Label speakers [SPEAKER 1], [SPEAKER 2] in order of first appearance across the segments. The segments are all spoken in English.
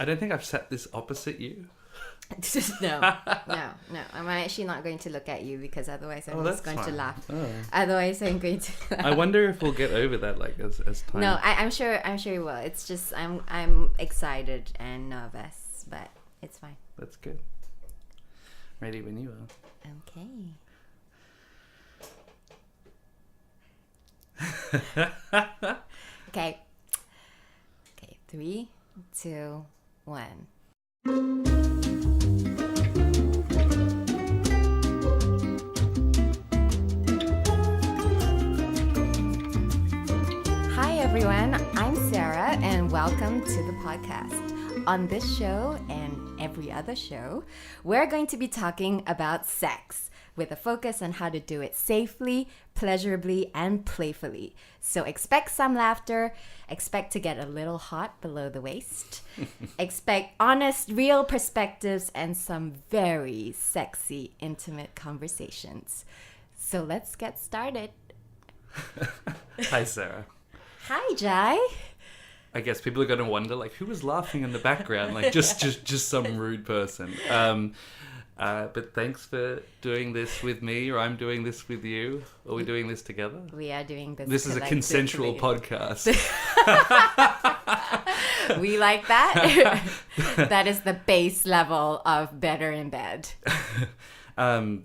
[SPEAKER 1] I don't think I've sat this opposite you.
[SPEAKER 2] No. I'm actually not going to look at you because otherwise I'm just going to laugh.
[SPEAKER 1] Oh.
[SPEAKER 2] Otherwise I'm going to laugh.
[SPEAKER 1] I wonder if we'll get over that as time.
[SPEAKER 2] No, I'm sure we will. It's just I'm excited and nervous, but it's fine.
[SPEAKER 1] That's good. Ready when you are.
[SPEAKER 2] Okay. Okay, 3, 2, 1. Hi everyone, I'm Sarah and welcome to the podcast. On this show and every other show, we're going to be talking about sex with a focus on how to do it safely, pleasurably, and playfully. So expect some laughter, expect to get a little hot below the waist, expect honest, real perspectives, and some very sexy, intimate conversations. So let's get started.
[SPEAKER 1] Hi, Sarah.
[SPEAKER 2] Hi, Jye.
[SPEAKER 1] I guess people are going to wonder, like, who was laughing in the background? Like, just some rude person. But thanks for doing this with me, or I'm doing this with you. Are we doing this together?
[SPEAKER 2] We are doing this.
[SPEAKER 1] This is a consensual podcast.
[SPEAKER 2] We like that. That is the base level of better in bed.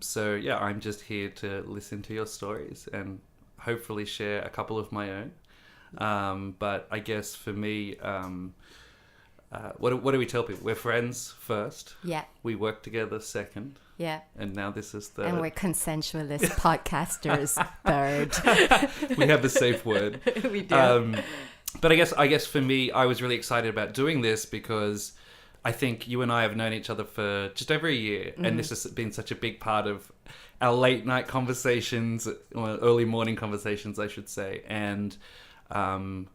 [SPEAKER 1] So yeah, I'm just here to listen to your stories and hopefully share a couple of my own. But I guess for me, what do we tell people? We're friends first.
[SPEAKER 2] Yeah.
[SPEAKER 1] We work together second.
[SPEAKER 2] Yeah.
[SPEAKER 1] And now this is third.
[SPEAKER 2] And we're consensualist podcasters third.
[SPEAKER 1] We have the safe word.
[SPEAKER 2] We do.
[SPEAKER 1] But I guess for me, I was really excited about doing this because I think you and I have known each other for just over a year, and this has been such a big part of our late night conversations, or early morning conversations, I should say. And I'm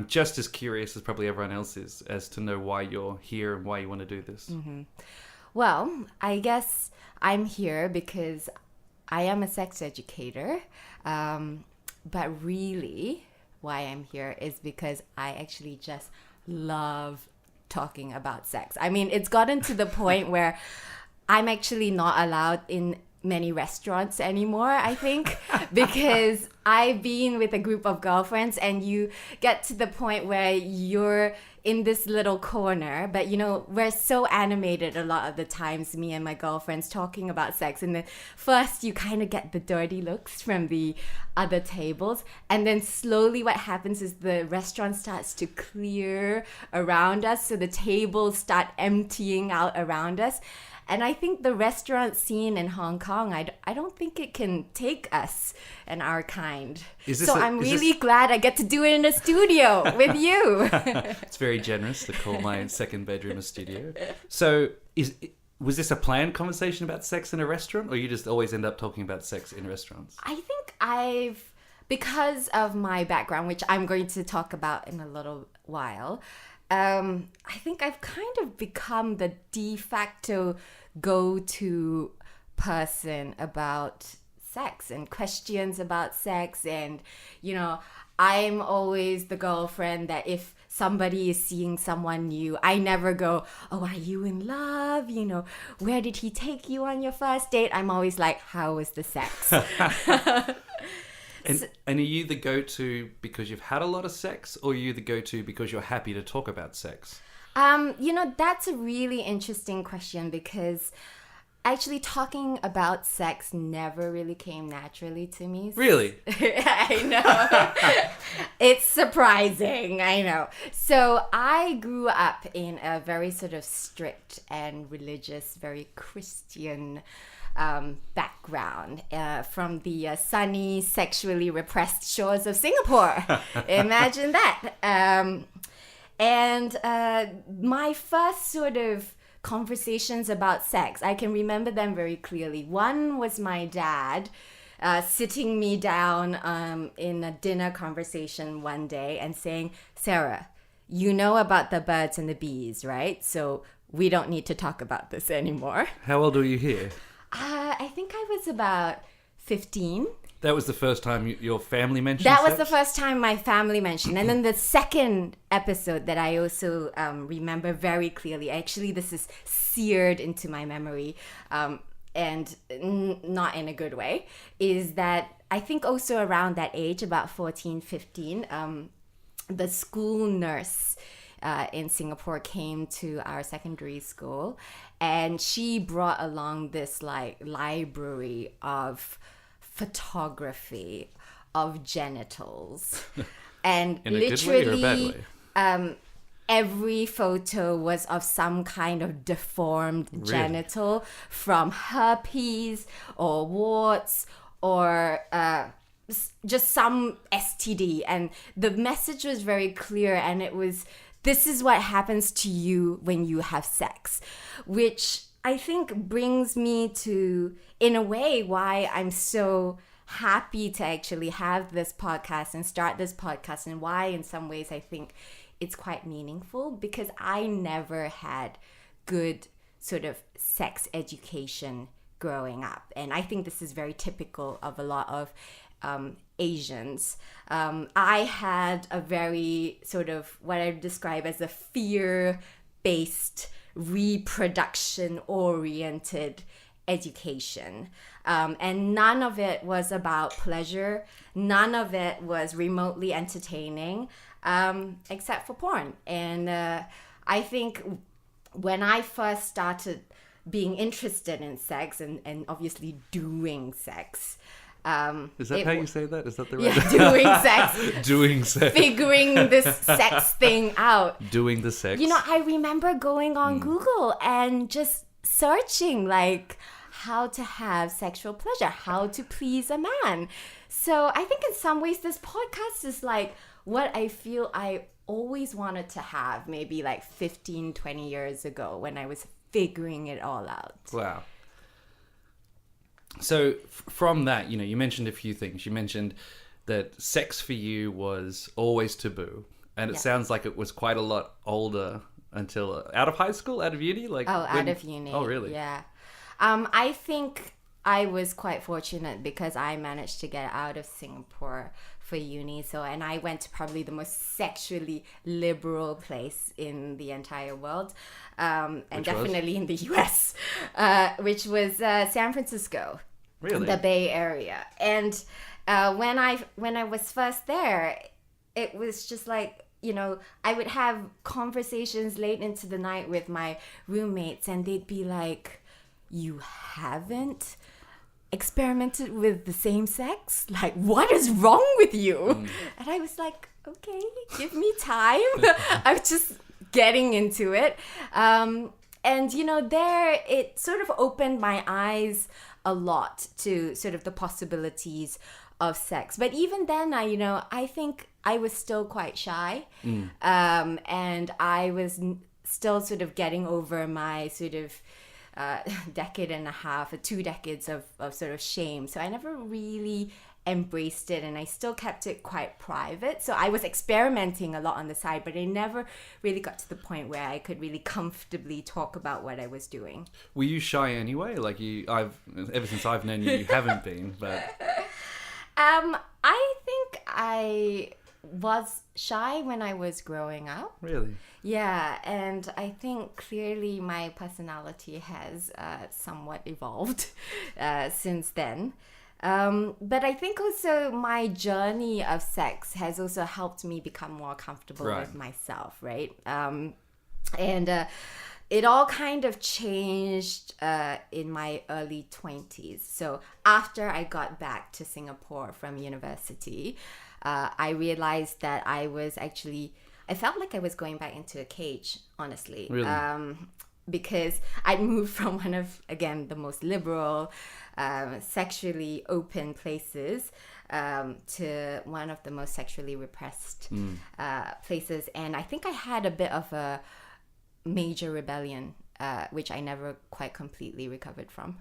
[SPEAKER 1] just as curious as probably everyone else is as to know why you're here and why you want to do this.
[SPEAKER 2] Mm-hmm. Well, I guess I'm here because I am a sex educator, but really why I'm here is because I actually just love talking about sex. I mean, it's gotten to the point where I'm actually not allowed in many restaurants anymore, I think, because I've been with a group of girlfriends and you get to the point where you're in this little corner, but you know, we're so animated a lot of the times, me and my girlfriends talking about sex, and then first you kind of get the dirty looks from the other tables, and then slowly what happens is the restaurant starts to clear around us, so the tables start emptying out around us. And I think the restaurant scene in Hong Kong, I don't think it can take us and our kind. So I'm really glad I get to do it in the studio with you.
[SPEAKER 1] It's very generous to call my second bedroom a studio. So was this a planned conversation about sex in a restaurant, or you just always end up talking about sex in restaurants?
[SPEAKER 2] I think because of my background, which I'm going to talk about in a little while, I think I've kind of become the de facto go-to person about sex and questions about sex. And, you know, I'm always the girlfriend that if somebody is seeing someone new, I never go, oh, are you in love? You know, where did he take you on your first date? I'm always like, how was the sex?
[SPEAKER 1] And are you the go-to because you've had a lot of sex, or are you the go-to because you're happy to talk about sex?
[SPEAKER 2] You know, that's a really interesting question because actually talking about sex never really came naturally to me.
[SPEAKER 1] Really?
[SPEAKER 2] I know. It's surprising, I know. So I grew up in a very sort of strict and religious, very Christian background from the sunny, sexually repressed shores of Singapore. Imagine that. And my first sort of conversations about sex, I can remember them very clearly. One was my dad sitting me down in a dinner conversation one day and saying, Sarah, you know about the birds and the bees, right? So we don't need to talk about this anymore.
[SPEAKER 1] How old were you here?
[SPEAKER 2] I think I was about 15.
[SPEAKER 1] That was the first time your family mentioned
[SPEAKER 2] That was
[SPEAKER 1] sex?
[SPEAKER 2] the first time my family mentioned. And then the second episode that I also remember very clearly, actually this is seared into my memory, and not in a good way, is that I think also around that age, about 14, 15, the school nurse in Singapore came to our secondary school, and she brought along this like library of photography of genitals. And
[SPEAKER 1] In a
[SPEAKER 2] literally,
[SPEAKER 1] good way or a bad way?
[SPEAKER 2] Every photo was of some kind of deformed genital, from herpes or warts or just some STD. And the message was very clear, and it was, this is what happens to you when you have sex, which I think brings me to, in a way, why I'm so happy to actually have this podcast and start this podcast, and why in some ways I think it's quite meaningful, because I never had good sort of sex education growing up. And I think this is very typical of a lot of Asians. I had a very sort of what I describe as a fear-based, reproduction-oriented education. And none of it was about pleasure. None of it was remotely entertaining, except for porn. And I think when I first started being interested in sex and obviously doing sex,
[SPEAKER 1] is that how you say that? Is that the right?
[SPEAKER 2] Yeah, doing sex.
[SPEAKER 1] Doing sex.
[SPEAKER 2] Figuring this sex thing out.
[SPEAKER 1] Doing the sex.
[SPEAKER 2] You know, I remember going on Google and just searching like how to have sexual pleasure, how to please a man. So I think in some ways this podcast is like what I feel I always wanted to have, maybe like 15, 20 years ago when I was figuring it all out.
[SPEAKER 1] Wow. So from that, you know, you mentioned a few things. You mentioned that sex for you was always taboo. And it sounds like it was quite a lot older until out of high school, out of uni?
[SPEAKER 2] Out of uni.
[SPEAKER 1] Oh, really?
[SPEAKER 2] Yeah. I think I was quite fortunate because I managed to get out of Singapore for uni. And I went to probably the most sexually liberal place in the entire world. And definitely in the US, which was San Francisco.
[SPEAKER 1] Really?
[SPEAKER 2] The Bay Area. And when I was first there, it was just like, you know, I would have conversations late into the night with my roommates, and they'd be like, you haven't experimented with the same sex? Like, what is wrong with you? And I was like, okay, give me time. I was just getting into it. And, you know, there it sort of opened my eyes a lot to sort of the possibilities of sex. But even then, I think I was still quite shy. And I was still sort of getting over my sort of decade and a half, 2 decades of sort of shame. So I never really embraced it, and I still kept it quite private. So I was experimenting a lot on the side, but I never really got to the point where I could really comfortably talk about what I was doing.
[SPEAKER 1] Were you shy anyway? Like ever since I've known you, you haven't been, but...
[SPEAKER 2] I think I was shy when I was growing up.
[SPEAKER 1] Really?
[SPEAKER 2] Yeah, and I think clearly my personality has somewhat evolved since then. But I think also my journey of sex has also helped me become more comfortable with myself, right? And it all kind of changed in my early 20s. So after I got back to Singapore from university, I realized that I felt like I was going back into a cage, honestly.
[SPEAKER 1] Really?
[SPEAKER 2] Because I'd moved from one of, again, the most liberal, sexually open places to one of the most sexually repressed places. And I think I had a bit of a major rebellion, which I never quite completely recovered from.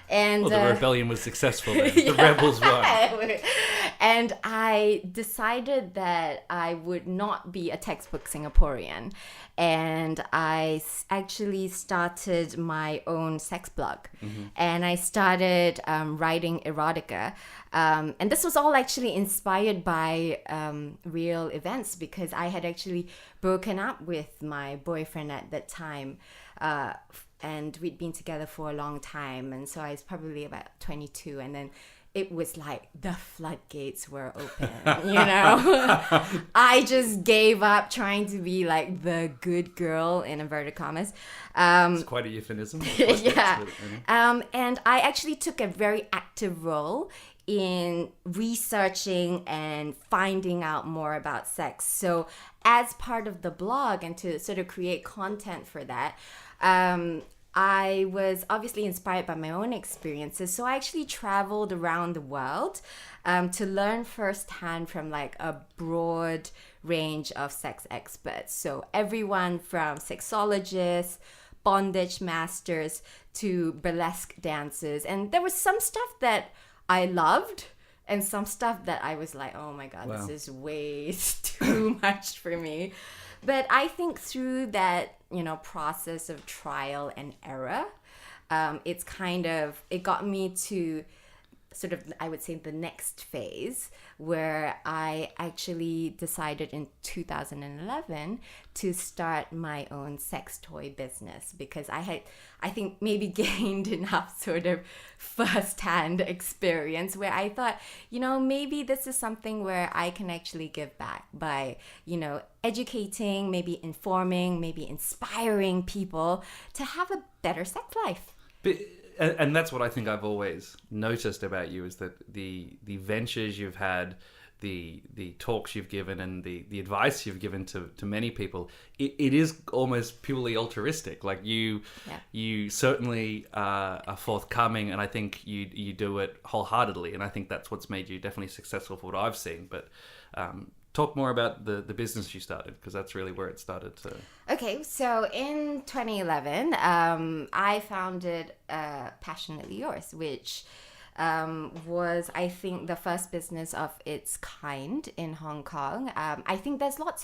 [SPEAKER 2] And
[SPEAKER 1] Well, the rebellion was successful then. The rebels won.
[SPEAKER 2] And I decided that I would not be a textbook Singaporean. And I actually started my own sex blog. And I started writing erotica. And this was all actually inspired by real events, because I had actually broken up with my boyfriend at that time. And we'd been together for a long time. And so I was probably about 22. And then it was like the floodgates were open, you know? I just gave up trying to be like the good girl, in inverted commas.
[SPEAKER 1] It's quite a euphemism.
[SPEAKER 2] Yeah. And I actually took a very active role in researching and finding out more about sex. So as part of the blog and to sort of create content for that, I was obviously inspired by my own experiences. So I actually traveled around the world to learn firsthand from like a broad range of sex experts. So everyone from sexologists, bondage masters, to burlesque dancers. And there was some stuff that I loved and some stuff that I was like, oh my God,
[SPEAKER 1] Wow.
[SPEAKER 2] This is way too much for me. But I think through that, process of trial and error, it got me to sort of, I would say, the next phase, where I actually decided in 2011 to start my own sex toy business, because I think maybe gained enough sort of first-hand experience where I thought, maybe this is something where I can actually give back by, educating, maybe informing, maybe inspiring people to have a better sex life.
[SPEAKER 1] And that's what I think I've always noticed about you, is that the ventures you've had, the talks you've given, and the advice you've given to many people, it is almost purely altruistic. Like you certainly are forthcoming, and I think you do it wholeheartedly, and I think that's what's made you definitely successful for what I've seen. But talk more about the business you started, because that's really where it started to...
[SPEAKER 2] Okay, so in 2011, I founded Passionately Yours, which was, I think, the first business of its kind in Hong Kong. I think there's lots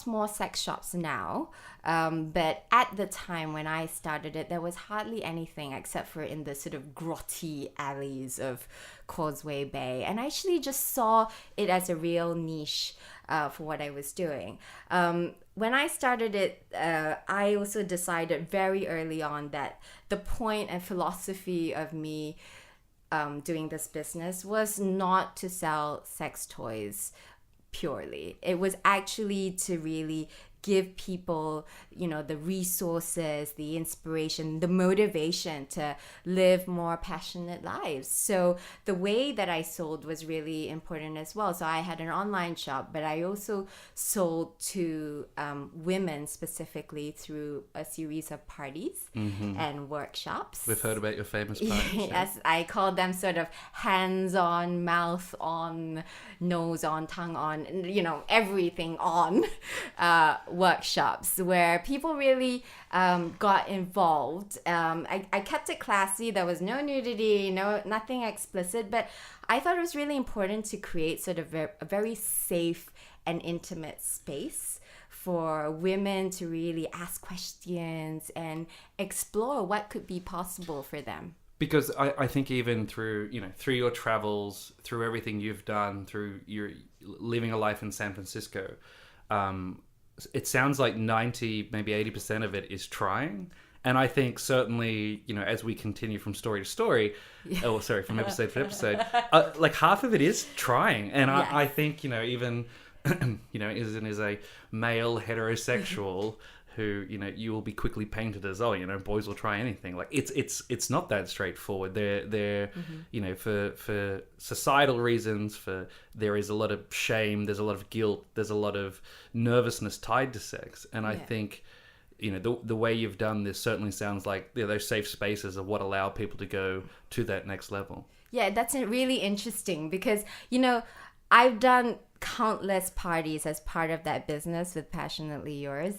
[SPEAKER 2] more sex shops now, but at the time when I started it, there was hardly anything except for in the sort of grotty alleys of Causeway Bay, and I actually just saw it as a real niche for what I was doing. When I started it, I also decided very early on that the point and philosophy of me doing this business was not to sell sex toys purely. It was actually to really give people, the resources, the inspiration, the motivation to live more passionate lives. So the way that I sold was really important as well. So I had an online shop, but I also sold to women specifically through a series of parties and workshops.
[SPEAKER 1] We've heard about your famous parties.
[SPEAKER 2] Yes, I call them sort of hands-on, mouth-on, nose-on, tongue-on, everything on workshops where people really got involved. I kept it classy. There was no nudity, nothing explicit, but I thought it was really important to create sort of a very safe and intimate space for women to really ask questions and explore what could be possible for them.
[SPEAKER 1] Because I think even through your travels, through everything you've done, through your living a life in San Francisco, it sounds like 90, maybe 80% of it is trying. And I think certainly, as we continue from story to story, from episode to episode, like half of it is trying. And I think, even, as a male heterosexual who, you will be quickly painted as, boys will try anything. Like it's not that straightforward. They're for societal reasons, there is a lot of shame, there's a lot of guilt, there's a lot of nervousness tied to sex. And I think, the way you've done this certainly sounds like those safe spaces are what allow people to go to that next level. Yeah,
[SPEAKER 2] that's really interesting because, I've done countless parties as part of that business with Passionately Yours.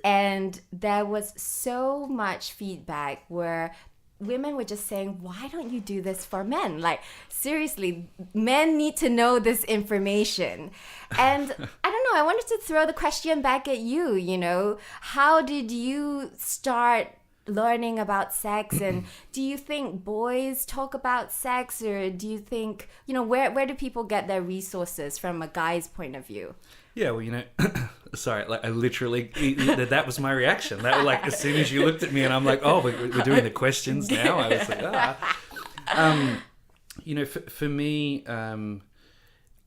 [SPEAKER 2] And there was so much feedback where women were just saying, why don't you do this for men? Like, seriously, men need to know this information. And I don't know, I wanted to throw the question back at you, how did you start learning about sex? And do you think boys talk about sex, or do you think, where do people get their resources from a guy's point of view?
[SPEAKER 1] Yeah, well, sorry, like I literally, that was my reaction. That like as soon as you looked at me and I'm like, oh, we're doing the questions now. I was like, for me,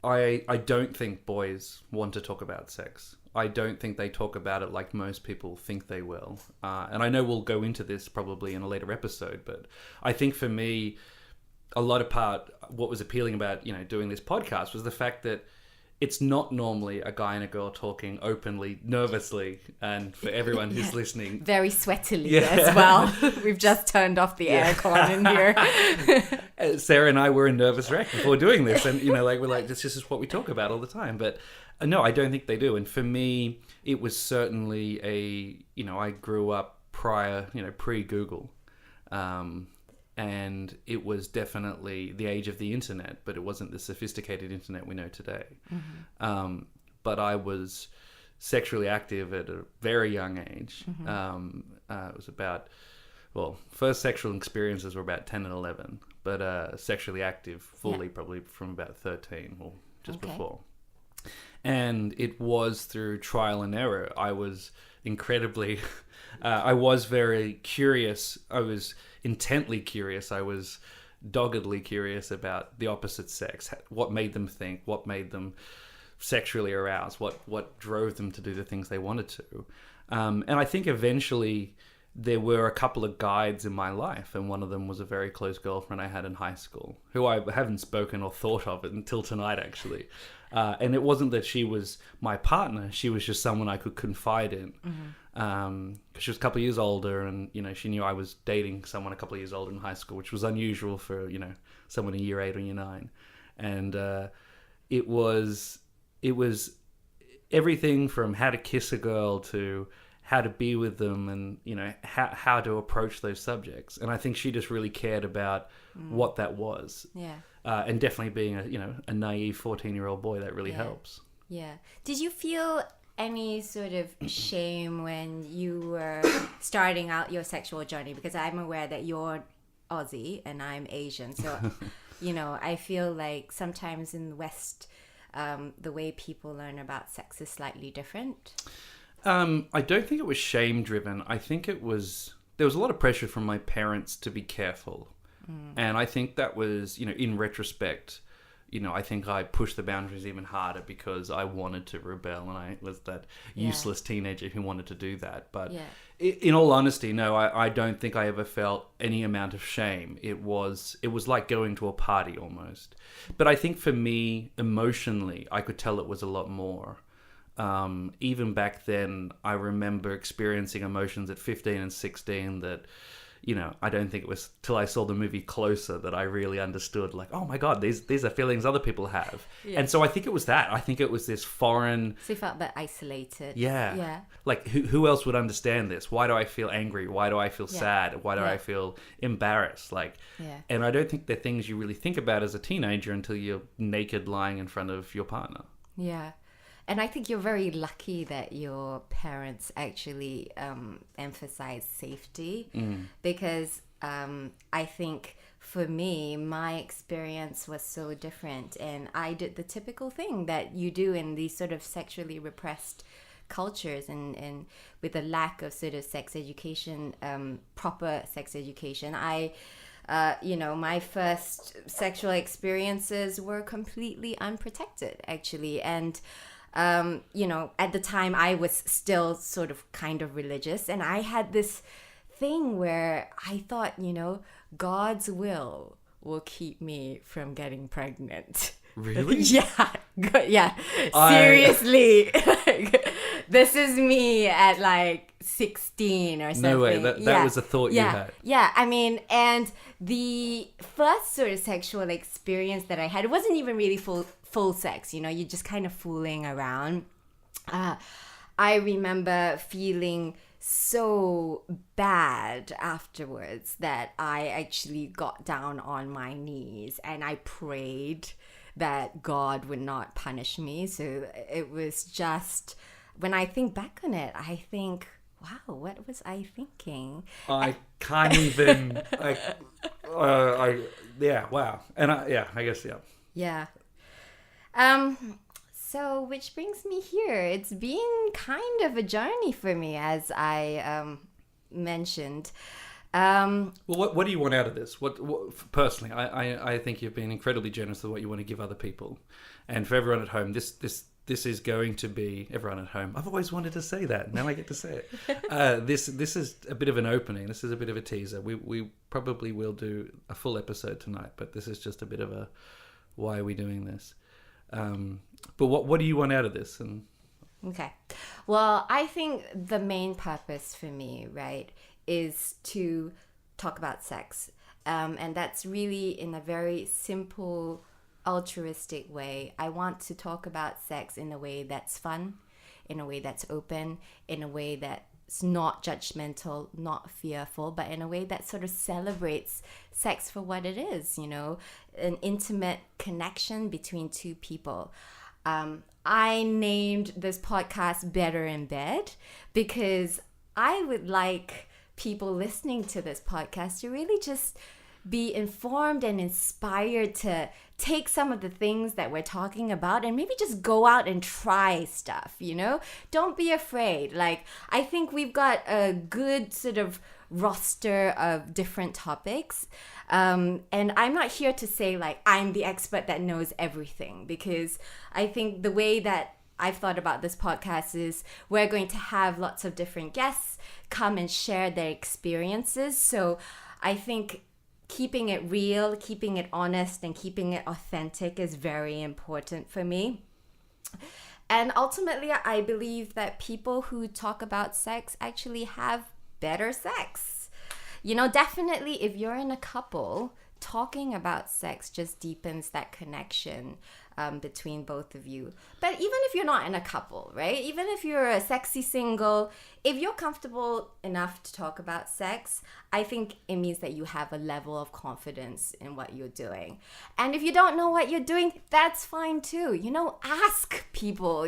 [SPEAKER 1] I don't think boys want to talk about sex. I don't think they talk about it like most people think they will. And I know we'll go into this probably in a later episode, but I think for me, what was appealing about, doing this podcast was the fact that it's not normally a guy and a girl talking openly, nervously, and for everyone who's listening,
[SPEAKER 2] very sweatily as well. We've just turned off the aircon in here.
[SPEAKER 1] Sarah and I were a nervous wreck before doing this, and we're like, this is what we talk about all the time. But no, I don't think they do. And for me, it was certainly I grew up pre-Google. And it was definitely the age of the internet, but it wasn't the sophisticated internet we know today. Mm-hmm. But I was sexually active at a very young age. Mm-hmm. It was first sexual experiences were about 10 and 11, but sexually active fully probably from about 13 or just before. And it was through trial and error. I was incredibly... I was very curious. I was intently curious. I was doggedly curious about the opposite sex. What made them think? What made them sexually aroused? What drove them to do the things they wanted to? And I think eventually there were a couple of guides in my life, and one of them was a very close girlfriend I had in high school, who I haven't spoken or thought of until tonight, actually. And it wasn't that she was my partner. She was just someone I could confide in. Mm-hmm. Because she was a couple of years older, and she knew I was dating someone a couple of years older in high school, which was unusual for someone in year 8 or year 9. And it was everything from how to kiss a girl to how to be with them, and how to approach those subjects. And I think she just really cared about what that was. And definitely being a naive 14-year-old boy, that really helps.
[SPEAKER 2] Did you feel any sort of shame when you were starting out your sexual journey? Because I'm aware that you're Aussie and I'm Asian, so I feel like sometimes in the West, the way people learn about sex is slightly different.
[SPEAKER 1] I don't think it was shame driven. I think there was a lot of pressure from my parents to be careful, and I think that was in retrospect. I think I pushed the boundaries even harder because I wanted to rebel, and I was that useless teenager who wanted to do that. But in all honesty, no, I don't think I ever felt any amount of shame. It was like going to a party almost. But I think for me, emotionally, I could tell it was a lot more. Even back then, I remember experiencing emotions at 15 and 16 that... I don't think it was till I saw the movie Closer that I really understood, like, oh my God, these are feelings other people have. And so I think it was that. I think it was this foreign...
[SPEAKER 2] So you felt a bit isolated.
[SPEAKER 1] Yeah. Like, who else would understand this? Why do I feel angry? Why do I feel sad? Why do I feel embarrassed? And I don't think they're things you really think about as a teenager until you're naked lying in front of your partner.
[SPEAKER 2] Yeah. And I think you're very lucky that your parents actually emphasize safety, because I think for me, my experience was so different, and I did the typical thing that you do in these sort of sexually repressed cultures, and with a lack of sort of sex education, proper sex education. My first sexual experiences were completely unprotected, actually, and at the time I was still sort of kind of religious, and I had this thing where I thought, God's will keep me from getting pregnant.
[SPEAKER 1] Really?
[SPEAKER 2] Yeah. Seriously. This is me at like 16 or something.
[SPEAKER 1] No way. That was a thought you had.
[SPEAKER 2] Yeah. I mean, and the first sort of sexual experience that I had, it wasn't even really full sex, you're just kind of fooling around. I remember feeling so bad afterwards that I actually got down on my knees and I prayed that God would not punish me. So it was just, when I think back on it, I think, wow, what was I thinking?
[SPEAKER 1] I can't even. Yeah, wow. And I guess, yeah.
[SPEAKER 2] Yeah. So which brings me here. It's been kind of a journey for me, as I mentioned.
[SPEAKER 1] Well, what do you want out of this? What personally, I think you've been incredibly generous with what you want to give other people, and for everyone at home, this is going to be everyone at home. I've always wanted to say that. Now I get to say it. This is a bit of an opening. This is a bit of a teaser. We probably will do a full episode tonight, but this is just a bit of a why are we doing this? But what do you want out of this? And
[SPEAKER 2] Okay. Well, I think the main purpose for me, right, is to talk about sex. And that's really in a very simple, altruistic way. I want to talk about sex in a way that's fun, in a way that's open, in a way that's not judgmental, not fearful, but in a way that sort of celebrates sex for what it is, an intimate connection between two people. I named this podcast Better in Bed because I would like people listening to this podcast to really just be informed and inspired to take some of the things that we're talking about and maybe just go out and try stuff, Don't be afraid. Like, I think we've got a good sort of roster of different topics. And I'm not here to say, like, I'm the expert that knows everything, because I think the way that I've thought about this podcast is we're going to have lots of different guests come and share their experiences. So I think keeping it real, keeping it honest, and keeping it authentic is very important for me. And ultimately, I believe that people who talk about sex actually have better sex. Definitely if you're in a couple, talking about sex just deepens that connection between both of you. But even if you're not in a couple, right? Even if you're a sexy single, if you're comfortable enough to talk about sex, I think it means that you have a level of confidence in what you're doing. And if you don't know what you're doing, that's fine too. Ask people,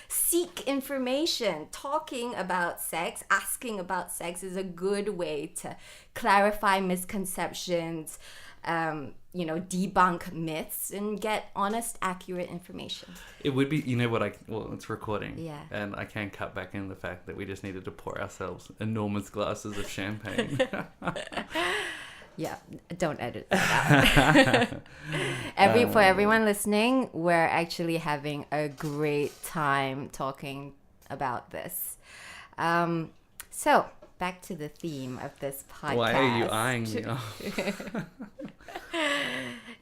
[SPEAKER 2] seek information. Talking about sex, asking about sex is a good way to clarify misconceptions, debunk myths and get honest, accurate information.
[SPEAKER 1] it would be, it's recording.
[SPEAKER 2] Yeah.
[SPEAKER 1] And I can cut back in the fact that we just needed to pour ourselves enormous glasses of champagne.
[SPEAKER 2] Yeah, don't edit that out. For everyone listening, we're actually having a great time talking about this. So, back to the theme of this podcast.
[SPEAKER 1] Why are you eyeing me?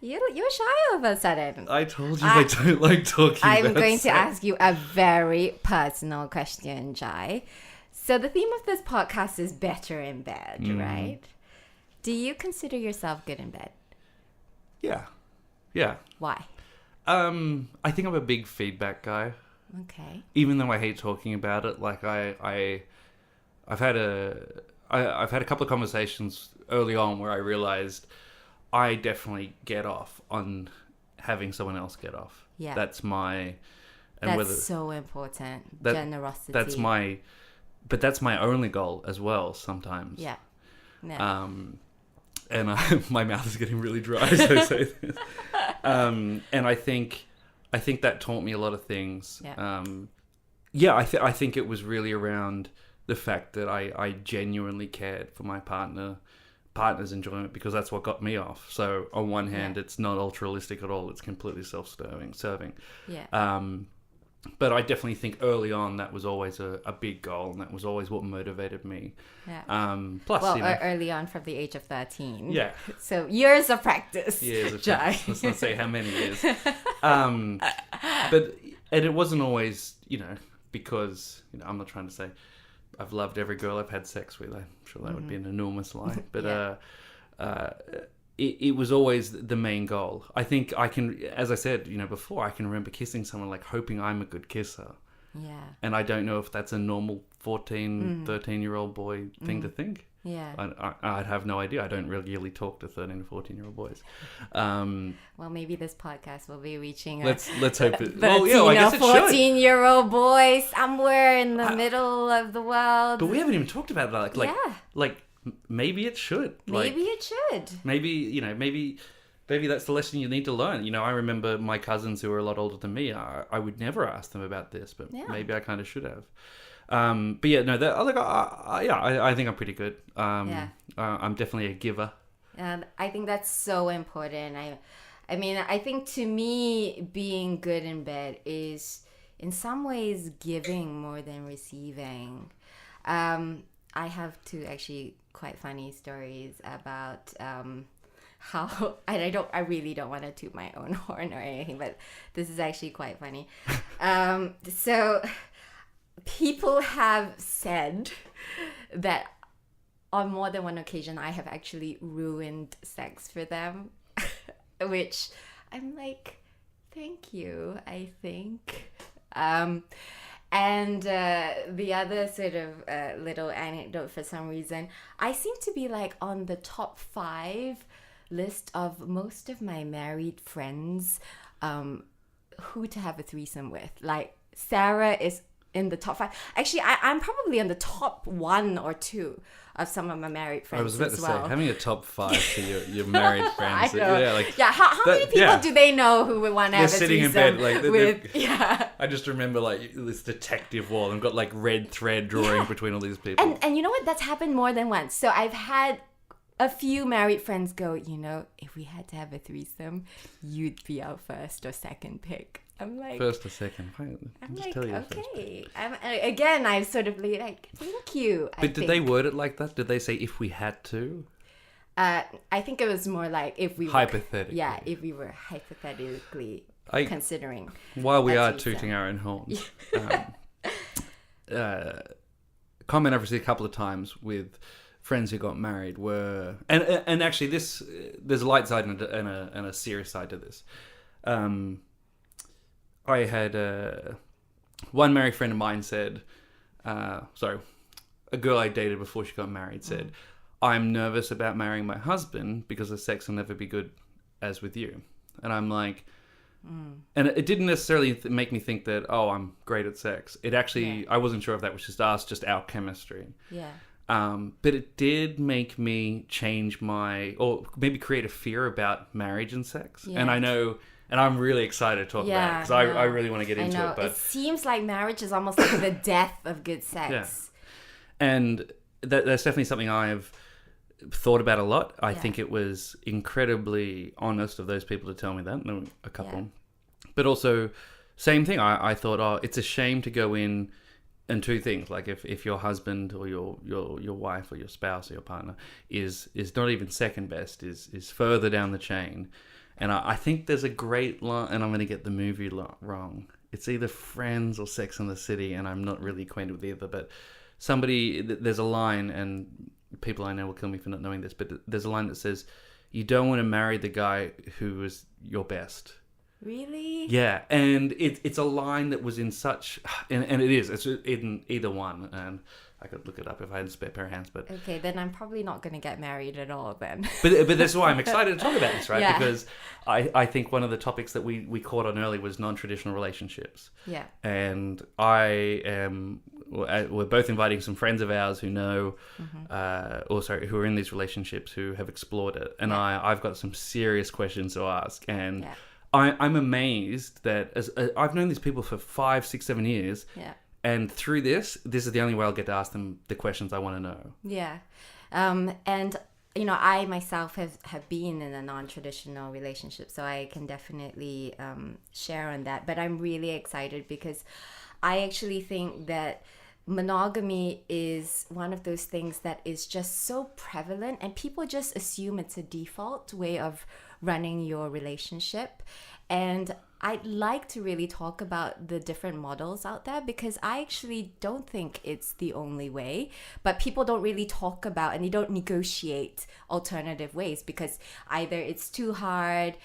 [SPEAKER 2] You're shy all of a sudden.
[SPEAKER 1] I told you I don't like talking about
[SPEAKER 2] I'm going to
[SPEAKER 1] sex.
[SPEAKER 2] ask you a very personal question, Jye. So the theme of this podcast is better in bed, right? Do you consider yourself good in bed?
[SPEAKER 1] Yeah.
[SPEAKER 2] Why?
[SPEAKER 1] I think I'm a big feedback guy.
[SPEAKER 2] Okay.
[SPEAKER 1] Even though I hate talking about it, like I've had a couple of conversations early on where I realized I definitely get off on having someone else get off.
[SPEAKER 2] Yeah.
[SPEAKER 1] That's so
[SPEAKER 2] important. Generosity.
[SPEAKER 1] That's my only goal as well sometimes.
[SPEAKER 2] Yeah.
[SPEAKER 1] And my mouth is getting really dry as I say this. And I think that taught me a lot of things.
[SPEAKER 2] Yeah.
[SPEAKER 1] I think it was really around the fact that I genuinely cared for my partner's enjoyment, because that's what got me off. So on one hand, it's not altruistic at all. It's completely serving.
[SPEAKER 2] Yeah.
[SPEAKER 1] But I definitely think early on that was always a big goal, and that was always what motivated me.
[SPEAKER 2] Yeah.
[SPEAKER 1] Plus,
[SPEAKER 2] early on from the age of 13.
[SPEAKER 1] Yeah.
[SPEAKER 2] So years of practice.
[SPEAKER 1] Years of
[SPEAKER 2] Jye.
[SPEAKER 1] practice. Let's not say how many years. But it wasn't always, because I'm not trying to say I've loved every girl I've had sex with. I'm sure that would be an enormous lie. But it was always the main goal. I think I can, as I said, before, I can remember kissing someone, like hoping I'm a good kisser.
[SPEAKER 2] Yeah.
[SPEAKER 1] And I don't know if that's a normal 14, 13-year-old boy thing to think.
[SPEAKER 2] Yeah.
[SPEAKER 1] I'd have no idea. I don't regularly talk to 13 and 14-year-old boys.
[SPEAKER 2] Well, maybe this podcast will be reaching
[SPEAKER 1] Let's hope it.
[SPEAKER 2] 13
[SPEAKER 1] Well, yeah, I guess
[SPEAKER 2] or
[SPEAKER 1] it should.
[SPEAKER 2] 14-year-old boy somewhere in the middle of the world.
[SPEAKER 1] But we haven't even talked about that. Like maybe it should.
[SPEAKER 2] Maybe it should.
[SPEAKER 1] Maybe that's the lesson you need to learn. You know, I remember my cousins who were a lot older than me. I would never ask them about this, but maybe I kind of should have. But yeah, no, I think I'm pretty good. I'm definitely a giver.
[SPEAKER 2] And I think that's so important. I mean, I think to me, being good in bed is in some ways giving more than receiving. I have two actually quite funny stories about how I really don't want to toot my own horn or anything, but this is actually quite funny. So people have said that on more than one occasion I have actually ruined sex for them, which I'm like, thank you, I think. And the other sort of little anecdote, for some reason, I seem to be like on the top 5 list of most of my married friends who to have a threesome with. Like Sarah is in the top 5. Actually, I'm probably on the top 1 or 2 of some of my married friends.
[SPEAKER 1] I was about to
[SPEAKER 2] well.
[SPEAKER 1] say, having a top 5 for your married friends.
[SPEAKER 2] I know.
[SPEAKER 1] Yeah,
[SPEAKER 2] how many people do they know who would want to have a
[SPEAKER 1] sitting in
[SPEAKER 2] threesome
[SPEAKER 1] bed like
[SPEAKER 2] with? Yeah.
[SPEAKER 1] I just remember like this detective wall and got like red thread drawing between all these people.
[SPEAKER 2] And you know what? That's happened more than once. So I've had a few married friends go, you know, if we had to have a threesome, you'd be our first or second pick. I'm like,
[SPEAKER 1] first or second.
[SPEAKER 2] I'm
[SPEAKER 1] just
[SPEAKER 2] like,
[SPEAKER 1] tell you
[SPEAKER 2] okay. I'm sort of like, thank you.
[SPEAKER 1] But did they word it like that? Did they say if we had to?
[SPEAKER 2] I think it was more like if we
[SPEAKER 1] hypothetically.
[SPEAKER 2] Yeah, if we were hypothetically considering.
[SPEAKER 1] While we are tooting our own horns, comment I've received a couple of times with friends who got married were, and actually there's a light side and a serious side to this. I had one married friend of mine said, a girl I dated before she got married said, I'm nervous about marrying my husband because the sex will never be good as with you. And I'm like, and it didn't necessarily make me think that, oh, I'm great at sex. It actually, I wasn't sure if that was just us, just our chemistry.
[SPEAKER 2] Yeah.
[SPEAKER 1] But it did make me change or maybe create a fear about marriage and sex. Yeah. And I know, and I'm really excited to talk about it because I really want to get into it. But
[SPEAKER 2] it seems like marriage is almost like the death of good sex.
[SPEAKER 1] Yeah. And that's definitely something I've thought about a lot. I think it was incredibly honest of those people to tell me that. There were a couple. Yeah. But also, same thing. I thought, oh, it's a shame to go in and two things. Like if your husband or your wife or your spouse or your partner is not even second best, is further down the chain. And I think there's a great line, and I'm going to get the movie wrong. It's either Friends or Sex and the City, and I'm not really acquainted with either. But there's a line, and people I know will kill me for not knowing this, but there's a line that says, you don't want to marry the guy who is your best.
[SPEAKER 2] Really?
[SPEAKER 1] Yeah, and it's a line that was in such, and it is, it's in either one, and I could look it up if I had a spare pair of hands, but...
[SPEAKER 2] Okay, then I'm probably not going to get married at all then.
[SPEAKER 1] But that's why I'm excited to talk about this, right? Yeah. Because I think one of the topics that we caught on early was non-traditional relationships.
[SPEAKER 2] Yeah.
[SPEAKER 1] And we're both inviting some friends of ours who know, who are in these relationships who have explored it. And I've got some serious questions to ask. And I'm amazed that I've known these people for 5, 6, 7 years.
[SPEAKER 2] Yeah.
[SPEAKER 1] And through this is the only way I'll get to ask them the questions I want to know.
[SPEAKER 2] Yeah. And, you know, I myself have been in a non-traditional relationship, so I can definitely share on that. But I'm really excited because I actually think that monogamy is one of those things that is just so prevalent, and people just assume it's a default way of running your relationship. And I'd like to really talk about the different models out there, because I actually don't think it's the only way, but people don't really talk about, and they don't negotiate alternative ways, because either it's too hard,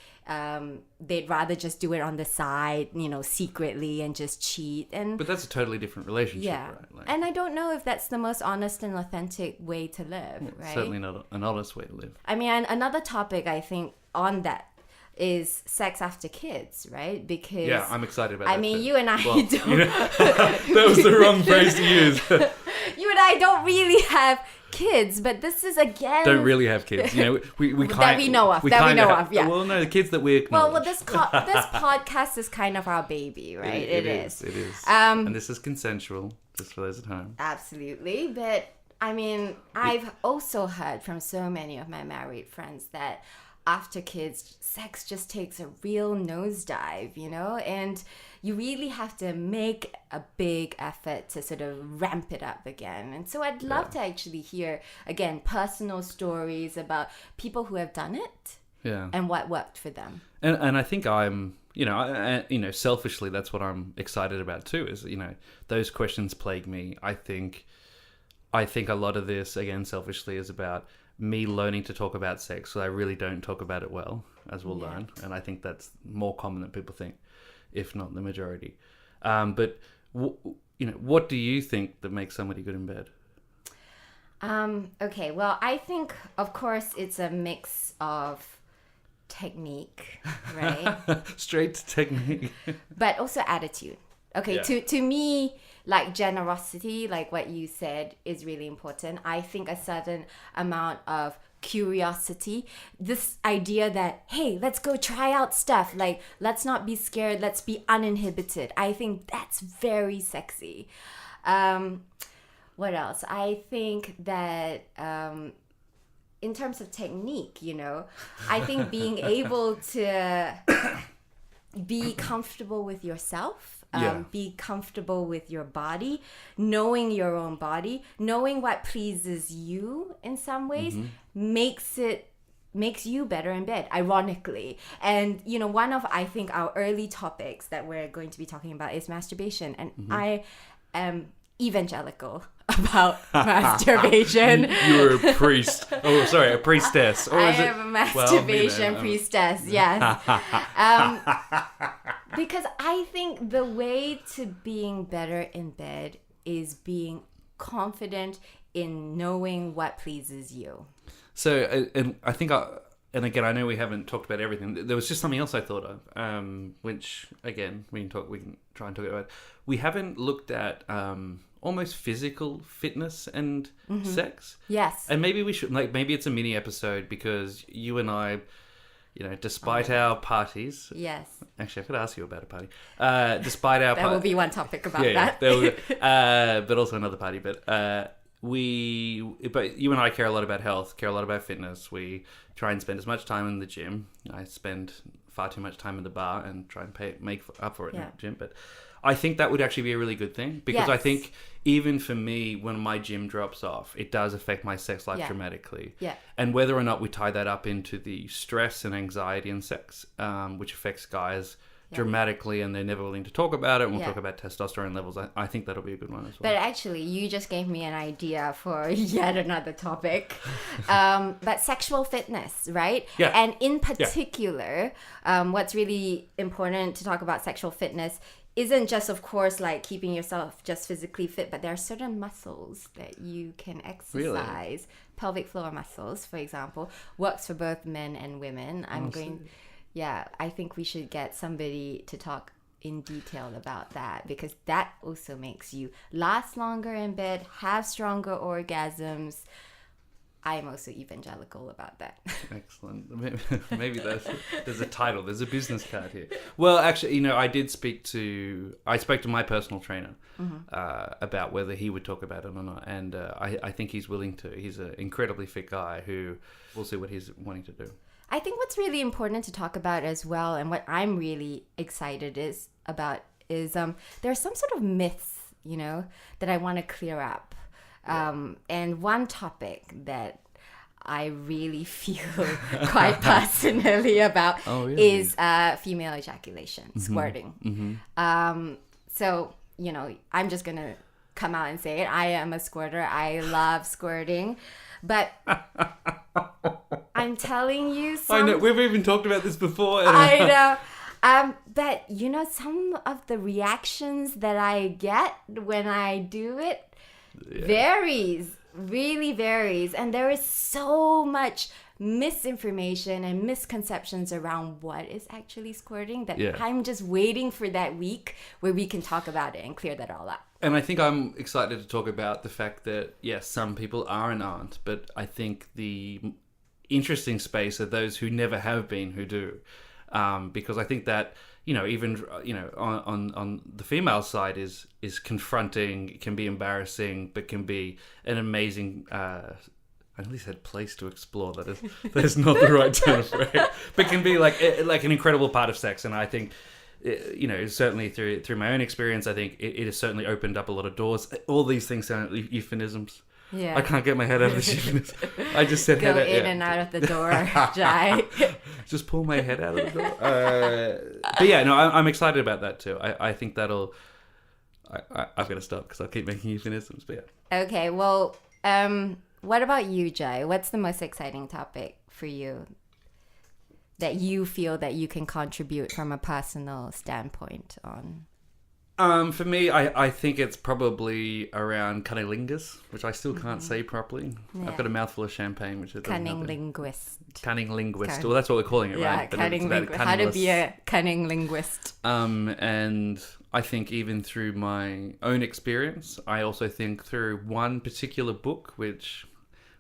[SPEAKER 2] they'd rather just do it on the side, secretly, and just cheat.
[SPEAKER 1] But that's a totally different relationship,
[SPEAKER 2] Yeah.
[SPEAKER 1] right? Like,
[SPEAKER 2] And I don't know if that's the most honest and authentic way to live, right?
[SPEAKER 1] certainly not an honest way to live.
[SPEAKER 2] I mean, another topic I think on that is sex after kids, right? Because
[SPEAKER 1] Yeah, I'm excited about that.
[SPEAKER 2] I mean,
[SPEAKER 1] too.
[SPEAKER 2] you and I
[SPEAKER 1] Well,
[SPEAKER 2] don't.
[SPEAKER 1] that was the wrong phrase to use.
[SPEAKER 2] You and I don't really have kids, but this is again.
[SPEAKER 1] Don't really have kids. We kind
[SPEAKER 2] That we know of, yeah.
[SPEAKER 1] Well, no, the kids that we acknowledge.
[SPEAKER 2] Well, this podcast is kind of our baby, right?
[SPEAKER 1] It is.
[SPEAKER 2] Um,
[SPEAKER 1] and this is consensual, just for those at home.
[SPEAKER 2] Absolutely, but I mean, I've also heard from so many of my married friends that after kids, sex just takes a real nosedive, and you really have to make a big effort to sort of ramp it up again. And so I'd love to actually hear, again, personal stories about people who have done it and what worked for them.
[SPEAKER 1] And I think I'm, selfishly, that's what I'm excited about too, is, those questions plague me. I think a lot of this, again, selfishly, is about me learning to talk about sex, so I really don't talk about it well, as we'll learn. And I think that's more common than people think, if not the majority. But what do you think that makes somebody good in bed?
[SPEAKER 2] Okay, well, I think, of course, it's a mix of technique, right?
[SPEAKER 1] Straight to technique.
[SPEAKER 2] But also attitude. Okay, to me, like generosity, like what you said, is really important. I think a certain amount of curiosity, this idea that, hey, let's go try out stuff, like let's not be scared, let's be uninhibited. I think that's very sexy. What else? I think that in terms of technique, I think being able to be comfortable with yourself, be comfortable with your body, knowing your own body, knowing what pleases you in some ways, makes you better in bed, ironically. And one of, I think, our early topics that we're going to be talking about is masturbation, and I am evangelical about masturbation.
[SPEAKER 1] You're a priest. Oh, sorry, a priestess. Or
[SPEAKER 2] I
[SPEAKER 1] is it?
[SPEAKER 2] am a masturbation priestess, yes. Because I think the way to being better in bed is being confident in knowing what pleases you.
[SPEAKER 1] So, and I think, and again, I know we haven't talked about everything. There was just something else I thought of, which, again, we can try and talk about. We haven't looked at almost physical fitness and sex.
[SPEAKER 2] Yes.
[SPEAKER 1] And maybe we should, maybe it's a mini episode, because you and I, despite our parties.
[SPEAKER 2] Yes.
[SPEAKER 1] Actually, I could ask you about a party. Despite our
[SPEAKER 2] there will be one topic about that.
[SPEAKER 1] But also another party. But you and I care a lot about health, care a lot about fitness. We try and spend as much time in the gym. I spend far too much time in the bar and try and make up for it in the gym. But I think that would actually be a really good thing, because I think even for me, when my gym drops off, it does affect my sex life dramatically.
[SPEAKER 2] Yeah.
[SPEAKER 1] And whether or not we tie that up into the stress and anxiety in sex, which affects guys dramatically, and they're never willing to talk about it, and we'll talk about testosterone levels, I think that'll be a good one as well.
[SPEAKER 2] But actually, you just gave me an idea for yet another topic. But sexual fitness, right?
[SPEAKER 1] Yeah.
[SPEAKER 2] And in particular, what's really important to talk about sexual fitness isn't just, of course, like keeping yourself just physically fit, but there are certain muscles that you can exercise.
[SPEAKER 1] Really?
[SPEAKER 2] Pelvic floor muscles, for example, works for both men and women. I think we should get somebody to talk in detail about that, because that also makes you last longer in bed, have stronger orgasms. I'm also evangelical about that.
[SPEAKER 1] Excellent. Maybe there's a title. There's a business card here. Well, actually, I spoke to my personal trainer about whether he would talk about it or not. And I think he's willing to. He's an incredibly fit guy who we'll see what he's wanting to do.
[SPEAKER 2] I think what's really important to talk about as well, and what I'm really excited about is there are some sort of myths, that I want to clear up. And one topic that I really feel quite personally about
[SPEAKER 1] Oh, really?
[SPEAKER 2] is female ejaculation, squirting. So, you know, I'm just going to come out and say it. I am a squirter. I love squirting. But I'm telling you,
[SPEAKER 1] I know, we've even talked about this before.
[SPEAKER 2] I know. But you know, some of the reactions that I get when I do it varies, really varies. And there is so much misinformation and misconceptions around what is actually squirting that I'm just waiting for that week where we can talk about it and clear that all up.
[SPEAKER 1] And I think I'm excited to talk about the fact that, yes, some people are and aren't, but I think the interesting space are those who never have been, who do. Because I think that, you know, even, you know, on the female side is confronting, can be embarrassing, but can be an amazing, I nearly said place to explore. That is not the right term for it, but can be like an incredible part of sex. And I think, you know, certainly through my own experience, I think it has certainly opened up a lot of doors. All these things sound like euphemisms.
[SPEAKER 2] Yeah.
[SPEAKER 1] I can't get my head out of this euphemism. I just said
[SPEAKER 2] go
[SPEAKER 1] head out.
[SPEAKER 2] in and out of the door, Jye.
[SPEAKER 1] Just pull my head out of the door. But yeah, no, I'm excited about that too. I think that'll. I've got to stop because I'll keep making euphemisms. But yeah.
[SPEAKER 2] Okay, well, what about you, Jye? What's the most exciting topic for you that you feel that you can contribute from a personal standpoint on?
[SPEAKER 1] For me, I think it's probably around cunnilingus, which I still can't say properly. Yeah. I've got a mouthful of champagne, which is
[SPEAKER 2] cunning linguist.
[SPEAKER 1] Cunning linguist. Well, that's what we're calling it, right?
[SPEAKER 2] Yeah, cunning linguist. How to be a cunning linguist.
[SPEAKER 1] And I think even through my own experience, I also think through one particular book, which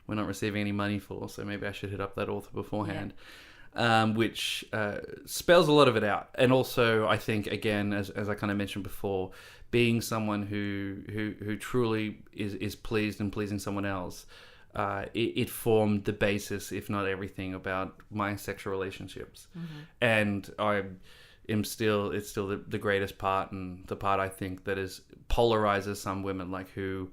[SPEAKER 1] we're not receiving any money for, so maybe I should hit up that author beforehand. Yeah. Which spells a lot of it out. And also, I think, again, as I kind of mentioned before, being someone who truly is pleased and pleasing someone else, it formed the basis, if not everything, about my sexual relationships. And it's still the greatest part, and the part I think that is polarizes some women, like who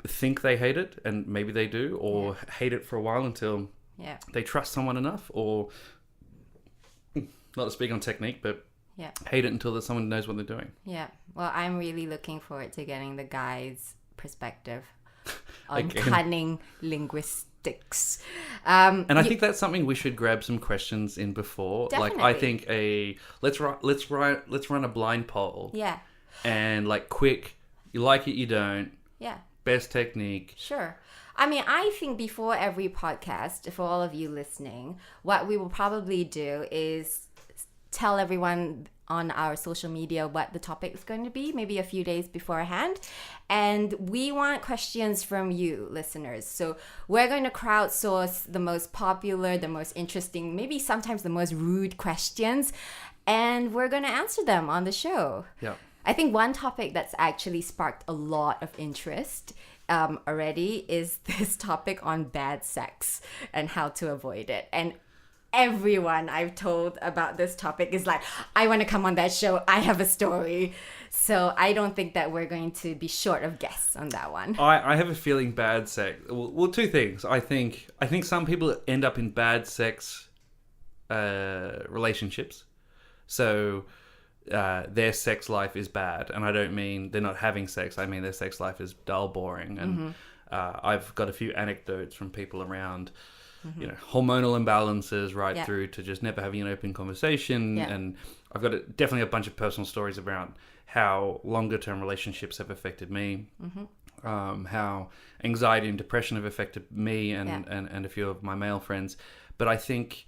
[SPEAKER 1] think they hate it, and maybe they do, or hate it for a while until... Yeah, they trust someone enough, or not to speak on technique, but hate it until someone knows what they're doing. Yeah, well, I'm really looking forward to getting the guy's perspective on cunning linguistics. And I think that's something we should grab some questions in before. Definitely. Like, I think let's run a blind poll. Yeah, and like quick, you like it, you don't. Yeah, best technique. Sure. I mean, I think before every podcast, for all of you listening, what we will probably do is tell everyone on our social media what the topic is going to be, maybe a few days beforehand. And we want questions from you, listeners. So we're going to crowdsource the most popular, the most interesting, maybe sometimes the most rude questions, and we're going to answer them on the show. Yeah. I think one topic that's actually sparked a lot of interest already is this topic on bad sex and how to avoid it. And everyone I've told about this topic is like, I want to come on that show. I have a story. So I don't think that we're going to be short of guests on that one. I have a feeling bad sex. Well, two things. I think some people end up in bad sex relationships. So their sex life is bad, and I don't mean they're not having sex. I mean their sex life is dull, boring, and I've got a few anecdotes from people around, you know, hormonal imbalances right through to just never having an open conversation, and I've got definitely a bunch of personal stories around how longer term relationships have affected me, how anxiety and depression have affected me and a few of my male friends, but I think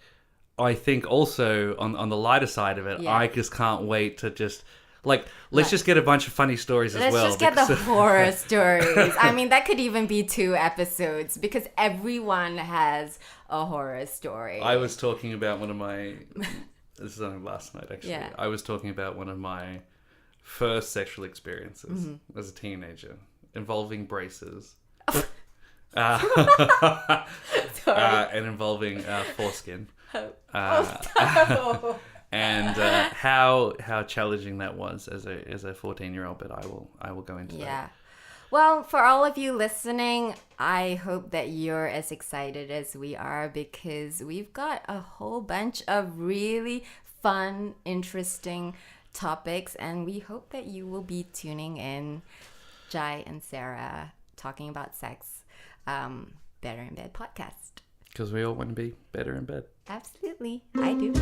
[SPEAKER 1] also on the lighter side of it, I just can't wait to just let's just get a bunch of funny stories as well. Let's just get the horror stories. I mean, that could even be 2 episodes because everyone has a horror story. I was talking about one of my this is only last night actually. Yeah. I was talking about one of my first sexual experiences as a teenager involving braces. And involving foreskin. And how challenging that was as a 14-year-old, but I will go into that.
[SPEAKER 2] Well, for all of you listening, I hope that you're as excited as we are because we've got a whole bunch of really fun, interesting topics, and we hope that you will be tuning in Jye and Sarah talking about sex. Better in Bed podcast.
[SPEAKER 1] Because we all want to be better in bed.
[SPEAKER 2] Absolutely. I do.